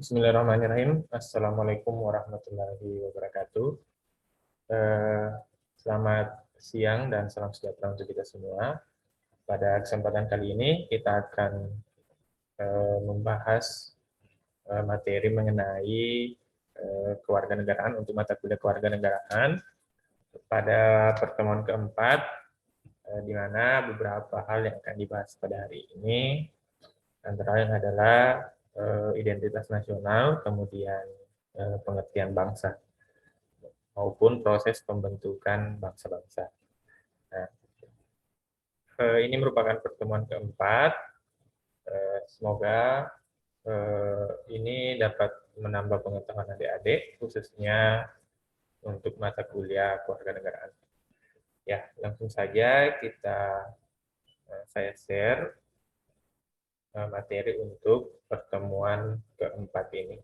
Bismillahirrahmanirrahim. Assalamualaikum warahmatullahi wabarakatuh. Eh, Selamat siang dan salam sejahtera untuk kita semua. Pada kesempatan kali ini kita akan membahas materi mengenai kewarganegaraan untuk mata kuliah kewarganegaraan. Pada pertemuan keempat, di mana beberapa hal yang akan dibahas pada hari ini, antara lain adalah identitas nasional, kemudian pengertian bangsa, maupun proses pembentukan bangsa-bangsa. Nah, ini merupakan pertemuan keempat. Semoga ini dapat menambah pengetahuan adik-adik, khususnya untuk mata kuliah kewarganegaraan. Ya, langsung saja saya share materi untuk pertemuan keempat ini.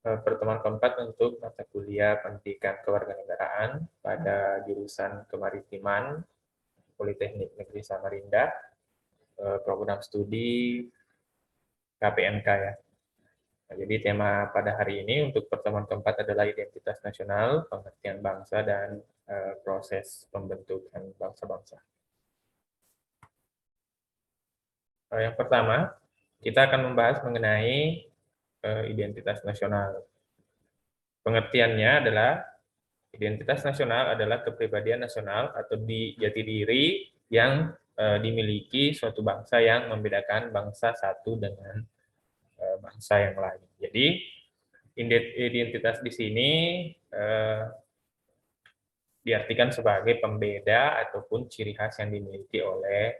Pertemuan keempat untuk mata kuliah pendidikan kewarganegaraan pada jurusan Kemaritiman Politeknik Negeri Samarinda, program studi KPMK ya. Nah, jadi tema pada hari ini untuk pertemuan keempat adalah identitas nasional, pengertian bangsa, dan proses pembentukan bangsa-bangsa. Yang pertama, kita akan membahas mengenai identitas nasional. Pengertiannya adalah identitas nasional adalah kepribadian nasional atau jati diri yang dimiliki suatu bangsa yang membedakan bangsa satu dengan bangsa yang lain. Jadi identitas di sini diartikan sebagai pembeda ataupun ciri khas yang dimiliki oleh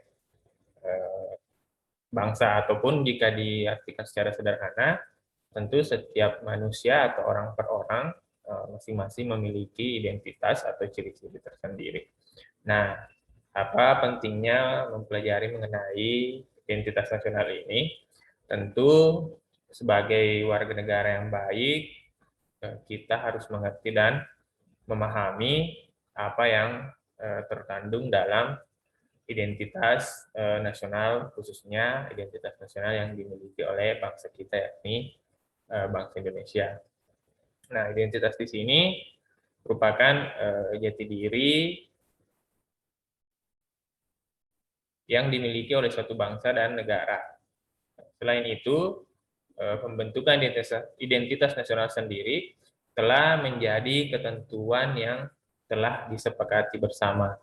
bangsa, ataupun jika diartikan secara sederhana, tentu setiap manusia atau orang per orang masing-masing memiliki identitas atau ciri-ciri tersendiri. Nah, apa pentingnya mempelajari mengenai identitas nasional ini? Tentu sebagai warga negara yang baik, kita harus mengerti dan memahami apa yang terkandung dalam identitas nasional, khususnya identitas nasional yang dimiliki oleh bangsa kita, yakni bangsa Indonesia. Nah, identitas di sini merupakan jati diri yang dimiliki oleh suatu bangsa dan negara. Selain itu, pembentukan identitas nasional sendiri telah menjadi ketentuan yang telah disepakati bersama,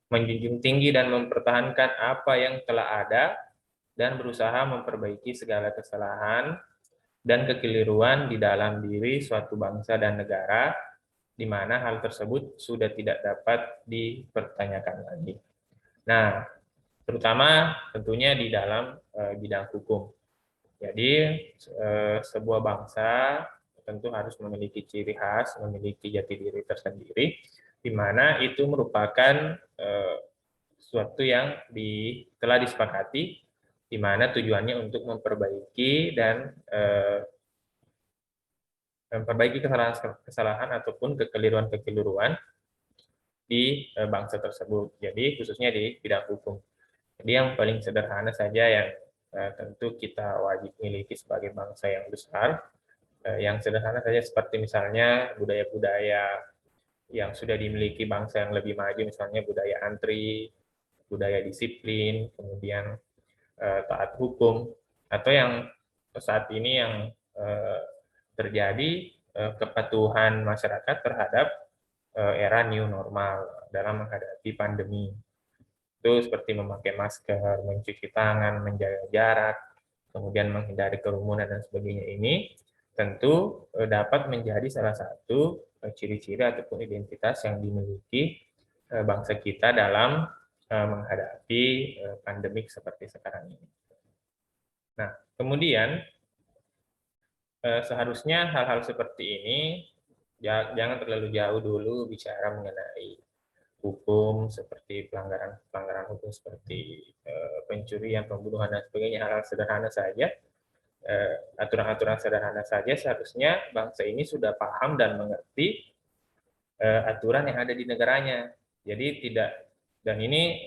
menjunjung tinggi dan mempertahankan apa yang telah ada, dan berusaha memperbaiki segala kesalahan dan kekeliruan di dalam diri suatu bangsa dan negara, di mana hal tersebut sudah tidak dapat dipertanyakan lagi. Nah, terutama tentunya di dalam bidang hukum. Jadi, sebuah bangsa tentu harus memiliki ciri khas, memiliki jati diri tersendiri, di mana itu merupakan sesuatu yang telah disepakati, di mana tujuannya untuk memperbaiki dan memperbaiki kesalahan ataupun kekeliruan-kekeliruan di bangsa tersebut. Jadi khususnya di bidang hukum. Jadi yang paling sederhana saja yang tentu kita wajib miliki sebagai bangsa yang besar, yang sederhana saja seperti misalnya budaya-budaya yang sudah dimiliki bangsa yang lebih maju, misalnya budaya antri, budaya disiplin, kemudian taat hukum, atau yang saat ini yang terjadi kepatuhan masyarakat terhadap era new normal dalam menghadapi pandemi. Itu seperti memakai masker, mencuci tangan, menjaga jarak, kemudian menghindari kerumunan dan sebagainya ini tentu dapat menjadi salah satu ciri-ciri ataupun identitas yang dimiliki bangsa kita dalam menghadapi pandemik seperti sekarang ini. Nah, kemudian seharusnya hal-hal seperti ini jangan terlalu jauh dulu bicara mengenai hukum seperti pelanggaran hukum seperti pencurian, pembunuhan dan sebagainya, hal-hal sederhana saja, aturan-aturan sederhana saja seharusnya bangsa ini sudah paham dan mengerti aturan yang ada di negaranya. Jadi dan ini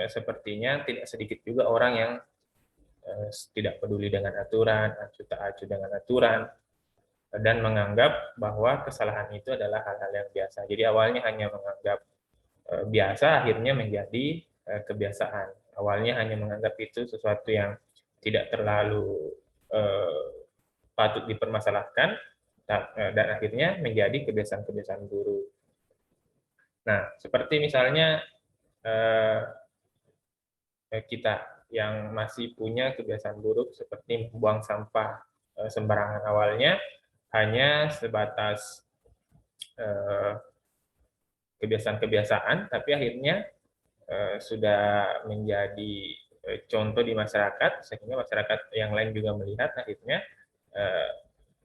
sepertinya tidak sedikit juga orang yang tidak peduli dengan aturan, acuh tak acuh dengan aturan, dan menganggap bahwa kesalahan itu adalah hal-hal yang biasa. Jadi awalnya hanya menganggap biasa, akhirnya menjadi kebiasaan. Awalnya hanya menganggap itu sesuatu yang tidak terlalu patut dipermasalahkan, dan akhirnya menjadi kebiasaan-kebiasaan buruk. Nah, seperti misalnya kita yang masih punya kebiasaan buruk seperti membuang sampah sembarangan, awalnya hanya sebatas kebiasaan-kebiasaan, tapi akhirnya sudah menjadi contoh di masyarakat, sehingga masyarakat yang lain juga melihat, akhirnya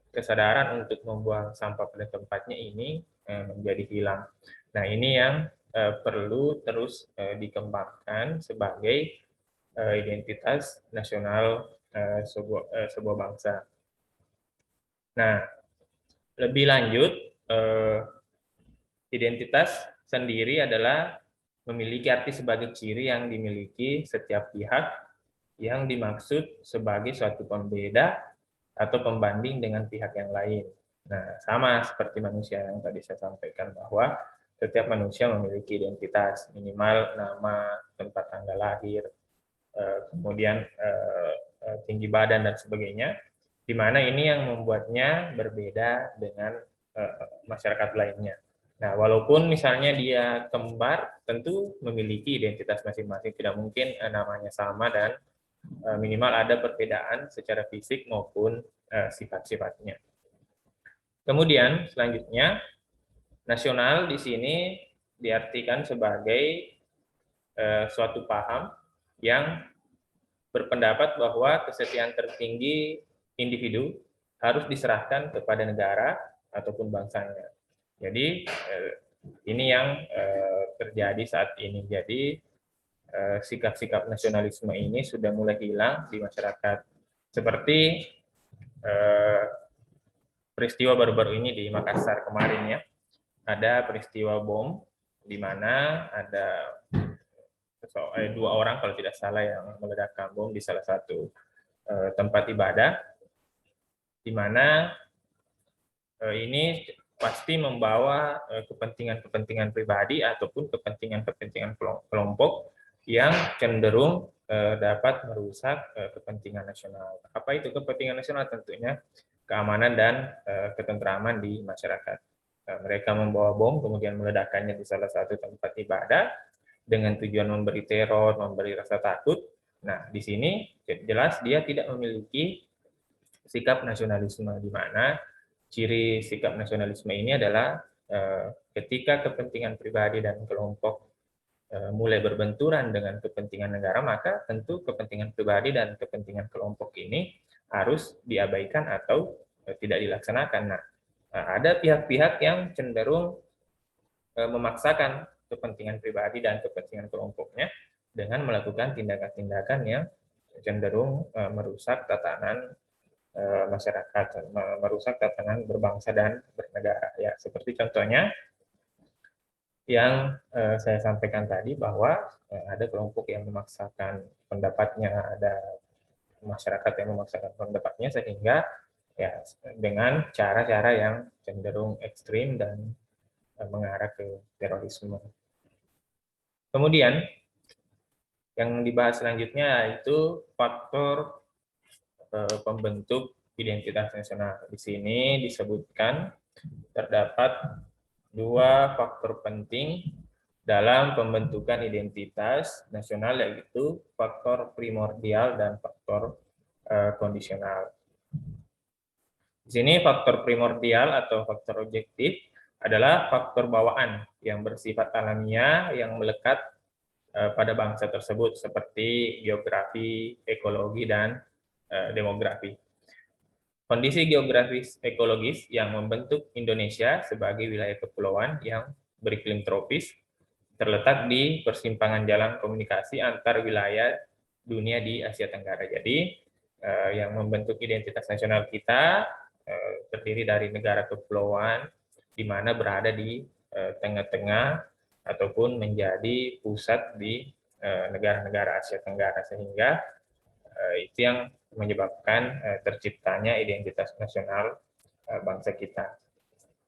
kesadaran untuk membuang sampah pada tempatnya ini menjadi hilang. Nah, ini yang perlu terus dikembangkan sebagai identitas nasional sebuah bangsa. Nah, lebih lanjut, identitas sendiri adalah memiliki arti sebagai ciri yang dimiliki setiap pihak yang dimaksud sebagai suatu pembeda atau pembanding dengan pihak yang lain. Nah, sama seperti manusia yang tadi saya sampaikan bahwa setiap manusia memiliki identitas, minimal nama, tempat tanggal lahir, kemudian tinggi badan dan sebagainya, di mana ini yang membuatnya berbeda dengan masyarakat lainnya. Nah, walaupun misalnya dia kembar, tentu memiliki identitas masing-masing, tidak mungkin namanya sama dan minimal ada perbedaan secara fisik maupun sifat-sifatnya. Kemudian selanjutnya, nasional di sini diartikan sebagai suatu paham yang berpendapat bahwa kesetiaan tertinggi individu harus diserahkan kepada negara ataupun bangsanya. Jadi ini yang terjadi saat ini. Jadi sikap-sikap nasionalisme ini sudah mulai hilang di masyarakat. Seperti peristiwa baru-baru ini di Makassar kemarin ya, ada peristiwa bom di mana ada 2 orang kalau tidak salah yang meledakkan bom di salah satu tempat ibadah, di mana ini pasti membawa kepentingan-kepentingan pribadi ataupun kepentingan-kepentingan kelompok yang cenderung dapat merusak kepentingan nasional. Apa itu kepentingan nasional? Tentunya keamanan dan ketentraman di masyarakat. Mereka membawa bom, kemudian meledakkannya di salah satu tempat ibadah dengan tujuan memberi teror, memberi rasa takut. Nah, di sini jelas dia tidak memiliki sikap nasionalisme, di mana ciri sikap nasionalisme ini adalah ketika kepentingan pribadi dan kelompok mulai berbenturan dengan kepentingan negara, maka tentu kepentingan pribadi dan kepentingan kelompok ini harus diabaikan atau tidak dilaksanakan. Nah, ada pihak-pihak yang cenderung memaksakan kepentingan pribadi dan kepentingan kelompoknya dengan melakukan tindakan-tindakan yang cenderung merusak tatanan masyarakat, merusak tatanan berbangsa dan bernegara. Ya, seperti contohnya yang saya sampaikan tadi bahwa ada kelompok yang memaksakan pendapatnya, ada masyarakat yang memaksakan pendapatnya, sehingga ya dengan cara-cara yang cenderung ekstrim dan mengarah ke terorisme. Kemudian yang dibahas selanjutnya yaitu faktor pembentuk identitas nasional. Di sini disebutkan terdapat 2 faktor penting dalam pembentukan identitas nasional, yaitu faktor primordial dan faktor kondisional. Di sini faktor primordial atau faktor objektif adalah faktor bawaan yang bersifat alamiah yang melekat pada bangsa tersebut seperti geografi, ekologi, dan demografi. Kondisi geografis ekologis yang membentuk Indonesia sebagai wilayah kepulauan yang beriklim tropis terletak di persimpangan jalan komunikasi antar wilayah dunia di Asia Tenggara. Jadi yang membentuk identitas nasional kita terdiri dari negara kepulauan di mana berada di tengah-tengah ataupun menjadi pusat di negara-negara Asia Tenggara, sehingga itu yang menyebabkan terciptanya identitas nasional bangsa kita.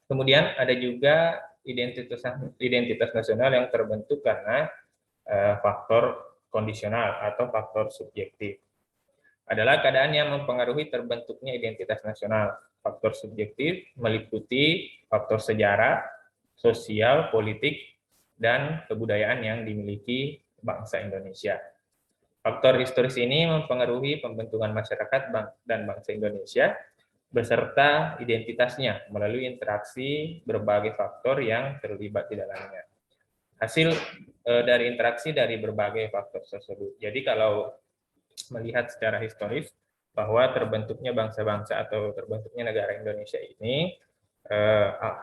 Kemudian ada juga identitas nasional yang terbentuk karena faktor kondisional atau faktor subjektif. Adalah keadaan yang mempengaruhi terbentuknya identitas nasional. Faktor subjektif meliputi faktor sejarah, sosial, politik, dan kebudayaan yang dimiliki bangsa Indonesia. Faktor historis ini mempengaruhi pembentukan masyarakat dan bangsa Indonesia beserta identitasnya melalui interaksi berbagai faktor yang terlibat di dalamnya. Hasil dari interaksi dari berbagai faktor tersebut. Jadi kalau melihat secara historis bahwa terbentuknya bangsa-bangsa atau terbentuknya negara Indonesia ini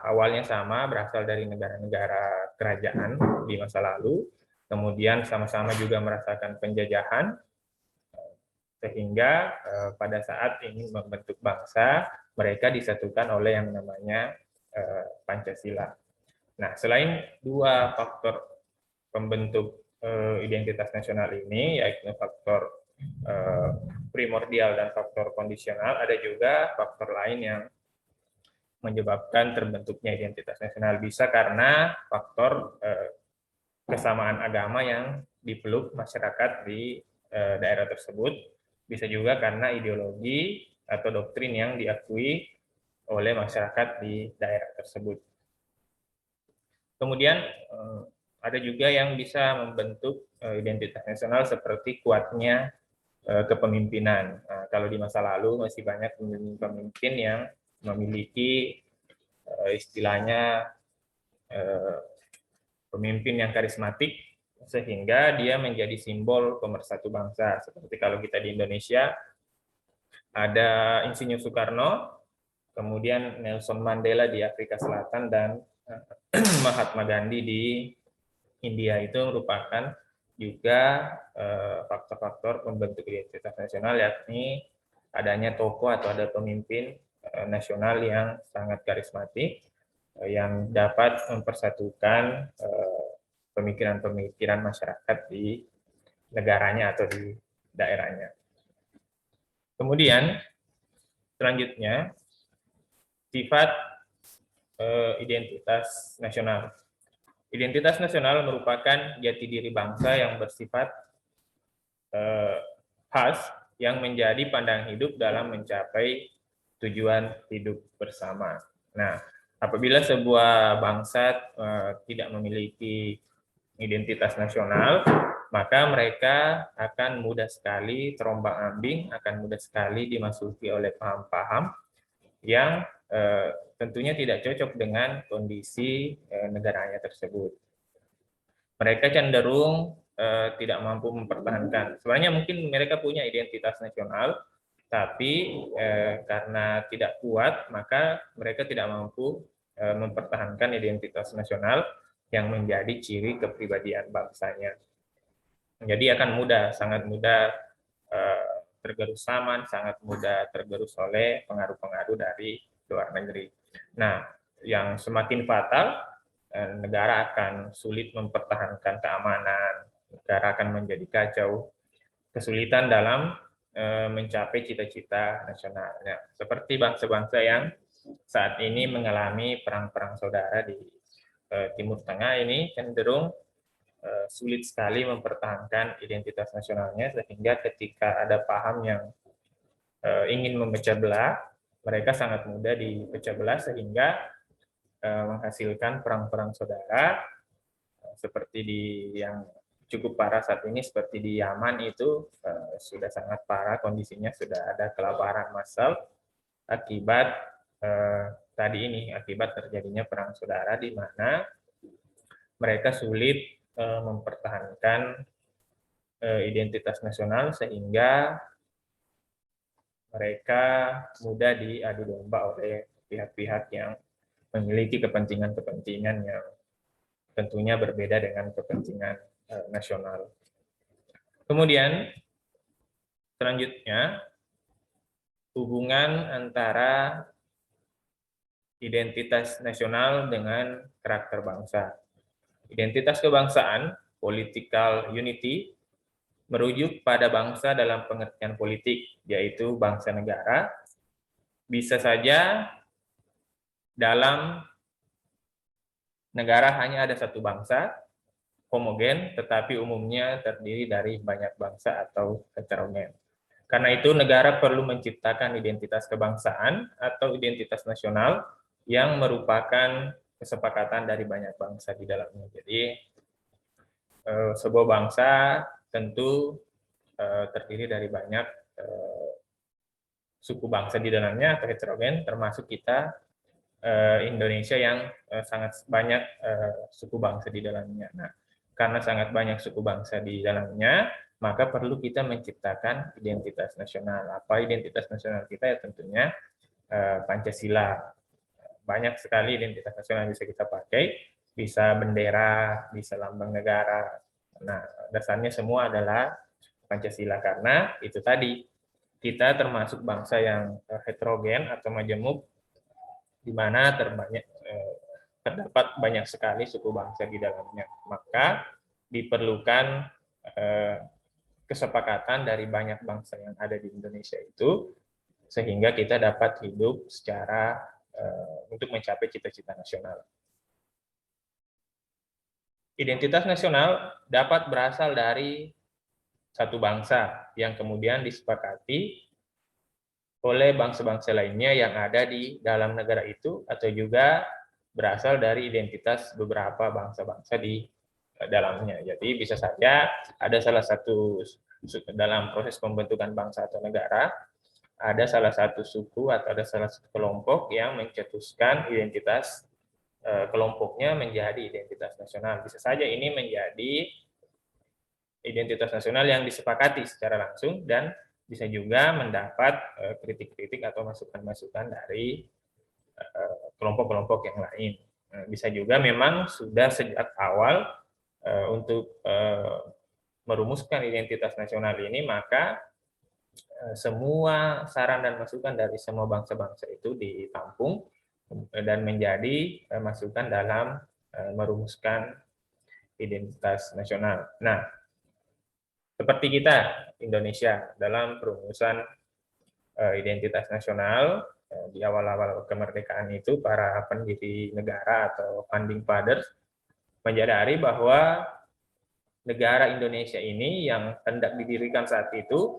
awalnya sama, berasal dari negara-negara kerajaan di masa lalu, kemudian sama-sama juga merasakan penjajahan, sehingga pada saat ini membentuk bangsa, mereka disatukan oleh yang namanya Pancasila. Nah, selain dua faktor pembentuk identitas nasional ini, yaitu faktor primordial dan faktor kondisional, ada juga faktor lain yang menyebabkan terbentuknya identitas nasional. Bisa karena faktor kesamaan agama yang dipeluk masyarakat di daerah tersebut, bisa juga karena ideologi atau doktrin yang diakui oleh masyarakat di daerah tersebut. Kemudian ada juga yang bisa membentuk identitas nasional seperti kuatnya kepemimpinan. Nah, kalau di masa lalu masih banyak pemimpin yang memiliki istilahnya pemimpin yang karismatik, sehingga dia menjadi simbol pemersatu bangsa. Seperti kalau kita di Indonesia, ada Insinyur Soekarno, kemudian Nelson Mandela di Afrika Selatan, dan Mahatma Gandhi di India. Itu merupakan juga faktor-faktor pembentuk identitas nasional, yakni adanya tokoh atau ada pemimpin nasional yang sangat karismatik, yang dapat mempersatukan pemikiran-pemikiran masyarakat di negaranya atau di daerahnya. Kemudian selanjutnya sifat identitas nasional. Identitas nasional merupakan jati diri bangsa yang bersifat khas yang menjadi pandangan hidup dalam mencapai tujuan hidup bersama. Nah, apabila sebuah bangsa tidak memiliki identitas nasional, maka mereka akan mudah sekali terombang-ambing, akan mudah sekali dimasuki oleh paham-paham yang tentunya tidak cocok dengan kondisi negaranya tersebut. Mereka cenderung tidak mampu mempertahankan. Sebenarnya mungkin mereka punya identitas nasional, tapi karena tidak kuat, maka mereka tidak mampu mempertahankan identitas nasional yang menjadi ciri kepribadian bangsanya. Jadi akan mudah, sangat mudah tergerus zaman, sangat mudah tergerus oleh pengaruh-pengaruh dari luar negeri. Nah, yang semakin fatal, negara akan sulit mempertahankan keamanan, negara akan menjadi kacau, kesulitan dalam mencapai cita-cita nasionalnya. Seperti bangsa-bangsa yang saat ini mengalami perang-perang saudara di Timur Tengah ini cenderung sulit sekali mempertahankan identitas nasionalnya, sehingga ketika ada paham yang ingin memecah belah, mereka sangat mudah dipecah belah sehingga menghasilkan perang-perang saudara seperti di yang cukup parah saat ini, seperti di Yaman itu sudah sangat parah kondisinya, sudah ada kelaparan massal akibat tadi ini, akibat terjadinya perang saudara di mana mereka sulit mempertahankan identitas nasional sehingga mereka mudah diadu domba oleh pihak-pihak yang memiliki kepentingan-kepentingan yang tentunya berbeda dengan kepentingan nasional. Kemudian selanjutnya hubungan antara identitas nasional dengan karakter bangsa. Identitas kebangsaan, political unity, merujuk pada bangsa dalam pengertian politik, yaitu bangsa negara, bisa saja dalam negara hanya ada satu bangsa, homogen, tetapi umumnya terdiri dari banyak bangsa atau heterogen. Karena itu, negara perlu menciptakan identitas kebangsaan atau identitas nasional yang merupakan kesepakatan dari banyak bangsa di dalamnya. Jadi, sebuah bangsa tentu terdiri dari banyak suku bangsa di dalamnya atau heterogen, termasuk kita Indonesia yang sangat banyak suku bangsa di dalamnya. Nah, karena sangat banyak suku bangsa di dalamnya, maka perlu kita menciptakan identitas nasional. Apa identitas nasional kita? Ya tentunya Pancasila. Banyak sekali identitas nasional yang bisa kita pakai, bisa bendera, bisa lambang negara. Nah, dasarnya semua adalah Pancasila, karena itu tadi, kita termasuk bangsa yang heterogen atau majemuk, di mana terdapat banyak sekali suku bangsa di dalamnya. Maka diperlukan kesepakatan dari banyak bangsa yang ada di Indonesia itu, sehingga kita dapat hidup secara untuk mencapai cita-cita nasional. Identitas nasional dapat berasal dari satu bangsa yang kemudian disepakati oleh bangsa-bangsa lainnya yang ada di dalam negara itu, atau juga berasal dari identitas beberapa bangsa-bangsa di dalamnya. Jadi bisa saja ada salah satu dalam proses pembentukan bangsa atau negara, ada salah satu suku atau ada salah satu kelompok yang mencetuskan identitas kelompoknya menjadi identitas nasional. Bisa saja ini menjadi identitas nasional yang disepakati secara langsung, dan bisa juga mendapat kritik-kritik atau masukan-masukan dari kelompok-kelompok yang lain. Bisa juga memang sudah sejak awal untuk merumuskan identitas nasional ini, maka semua saran dan masukan dari semua bangsa-bangsa itu ditampung dan menjadi masukan dalam merumuskan identitas nasional. Nah, seperti kita, Indonesia, dalam perumusan identitas nasional, di awal-awal kemerdekaan itu, para pendiri negara atau founding fathers menyadari bahwa negara Indonesia ini yang hendak didirikan saat itu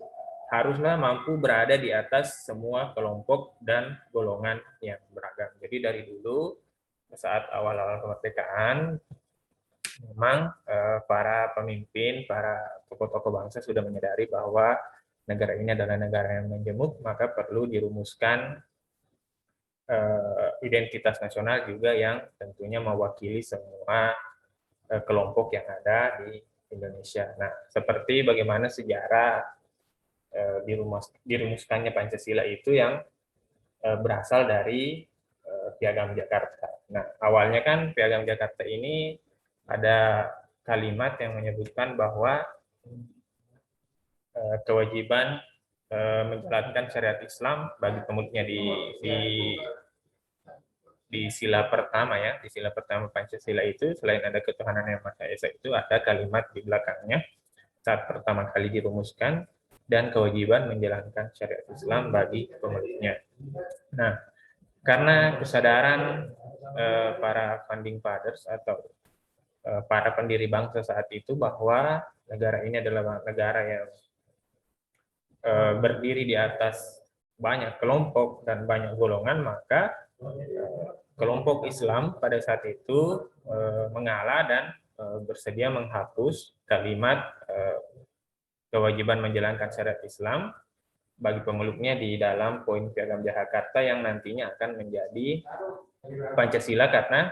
haruslah mampu berada di atas semua kelompok dan golongan yang beragam. Jadi dari dulu, saat awal-awal kemerdekaan, memang para pemimpin, para tokoh-tokoh bangsa sudah menyadari bahwa negara ini adalah negara yang majemuk, maka perlu dirumuskan identitas nasional juga yang tentunya mewakili semua kelompok yang ada di Indonesia. Nah, seperti bagaimana sejarah dirumuskannya Pancasila itu yang berasal dari Piagam Jakarta. Nah, awalnya kan Piagam Jakarta ini ada kalimat yang menyebutkan bahwa kewajiban menjalankan syariat Islam bagi pemutnya di sila pertama, ya, di sila pertama Pancasila itu, selain ada ketuhanan yang Maha Esa, itu ada kalimat di belakangnya saat pertama kali dirumuskan, dan kewajiban menjalankan syariat Islam bagi pemeluknya. Nah, karena kesadaran para founding fathers atau para pendiri bangsa saat itu bahwa negara ini adalah negara yang berdiri di atas banyak kelompok dan banyak golongan, maka kelompok Islam pada saat itu mengalah dan bersedia menghapus kalimat kewajiban menjalankan syariat Islam bagi pemeluknya di dalam poin Piagam Jakarta yang nantinya akan menjadi Pancasila, karena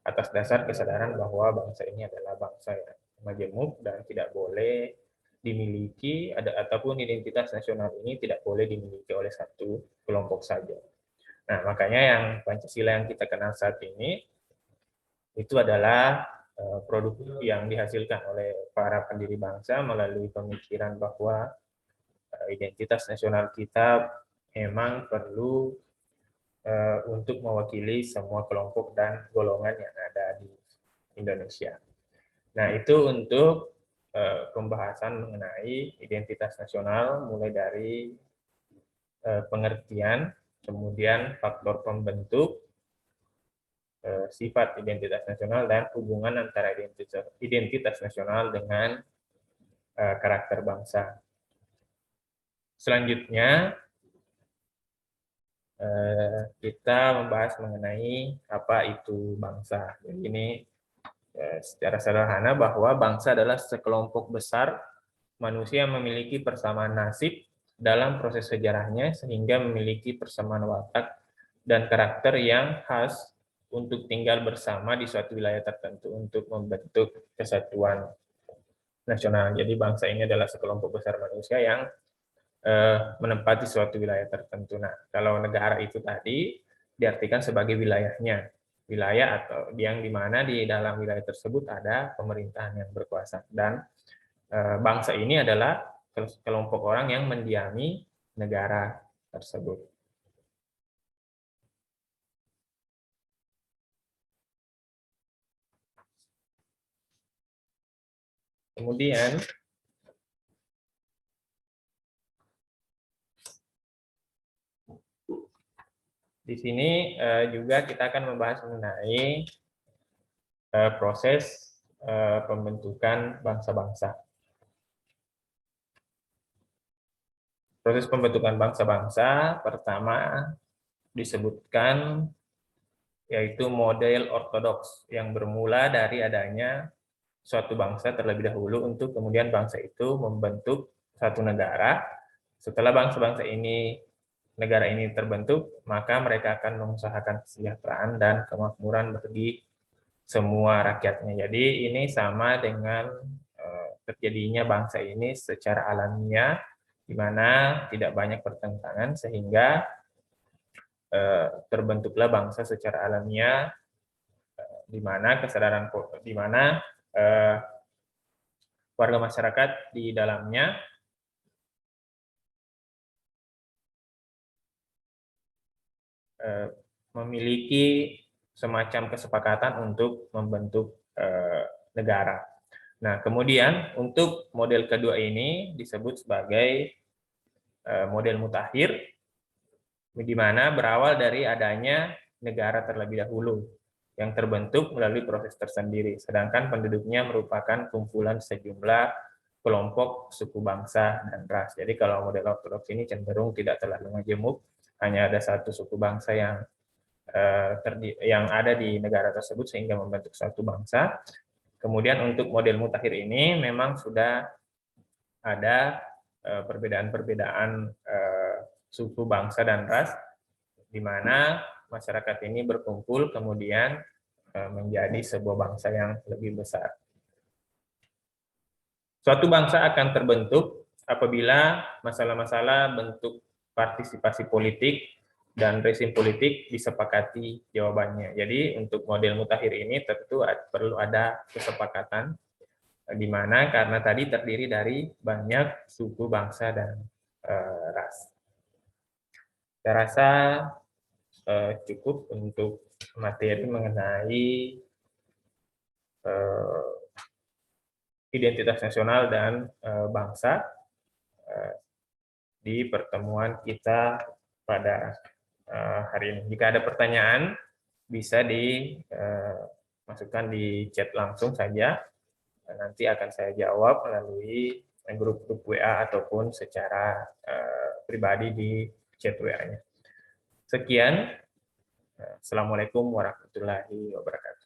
atas dasar kesadaran bahwa bangsa ini adalah bangsa yang majemuk dan tidak boleh dimiliki ataupun identitas nasional ini tidak boleh dimiliki oleh satu kelompok saja. Nah, makanya yang Pancasila yang kita kenal saat ini itu adalah produk yang dihasilkan oleh para pendiri bangsa melalui pemikiran bahwa identitas nasional kita memang perlu untuk mewakili semua kelompok dan golongan yang ada di Indonesia. Nah, itu untuk pembahasan mengenai identitas nasional, mulai dari pengertian, kemudian faktor pembentuk, sifat identitas nasional, dan hubungan antara identitas nasional dengan karakter bangsa. Selanjutnya, kita membahas mengenai apa itu bangsa. Jadi ini secara sederhana bahwa bangsa adalah sekelompok besar manusia yang memiliki persamaan nasib dalam proses sejarahnya sehingga memiliki persamaan watak dan karakter yang khas untuk tinggal bersama di suatu wilayah tertentu untuk membentuk kesatuan nasional. Jadi bangsa ini adalah sekelompok besar manusia yang menempati suatu wilayah tertentu. Nah, kalau negara itu tadi diartikan sebagai wilayahnya, wilayah atau yang dimana di dalam wilayah tersebut ada pemerintahan yang berkuasa, dan bangsa ini adalah kelompok orang yang mendiami negara tersebut. Kemudian di sini juga kita akan membahas mengenai proses pembentukan bangsa-bangsa. Proses pembentukan bangsa-bangsa pertama disebutkan yaitu model ortodoks yang bermula dari adanya suatu bangsa terlebih dahulu untuk kemudian bangsa itu membentuk satu negara. Setelah bangsa-bangsa ini, negara ini terbentuk, maka mereka akan mengusahakan kesejahteraan dan kemakmuran bagi semua rakyatnya. Jadi ini sama dengan terjadinya bangsa ini secara alamiah, di mana tidak banyak pertentangan sehingga terbentuklah bangsa secara alamiah, di mana kesadaran, di mana warga masyarakat di dalamnya memiliki semacam kesepakatan untuk membentuk negara. Nah, kemudian untuk model kedua ini disebut sebagai model mutakhir, di mana berawal dari adanya negara terlebih dahulu yang terbentuk melalui proses tersendiri, sedangkan penduduknya merupakan kumpulan sejumlah kelompok suku bangsa dan ras. Jadi kalau model ortodoks ini cenderung tidak terlalu majemuk, hanya ada satu suku bangsa yang ada di negara tersebut sehingga membentuk satu bangsa. Kemudian untuk model mutakhir ini memang sudah ada perbedaan-perbedaan suku bangsa dan ras, di mana masyarakat ini berkumpul kemudian menjadi sebuah bangsa yang lebih besar. Suatu bangsa akan terbentuk apabila masalah-masalah bentuk partisipasi politik dan rezim politik disepakati jawabannya. Jadi untuk model mutakhir ini tentu perlu ada kesepakatan, di mana karena tadi terdiri dari banyak suku bangsa dan ras. Saya rasa cukup untuk materi mengenai identitas nasional dan bangsa di pertemuan kita pada hari ini. Jika ada pertanyaan, bisa dimasukkan di chat langsung saja. Nanti akan saya jawab melalui grup-grup WA ataupun secara pribadi di chat WA-nya. Sekian. Assalamualaikum warahmatullahi wabarakatuh.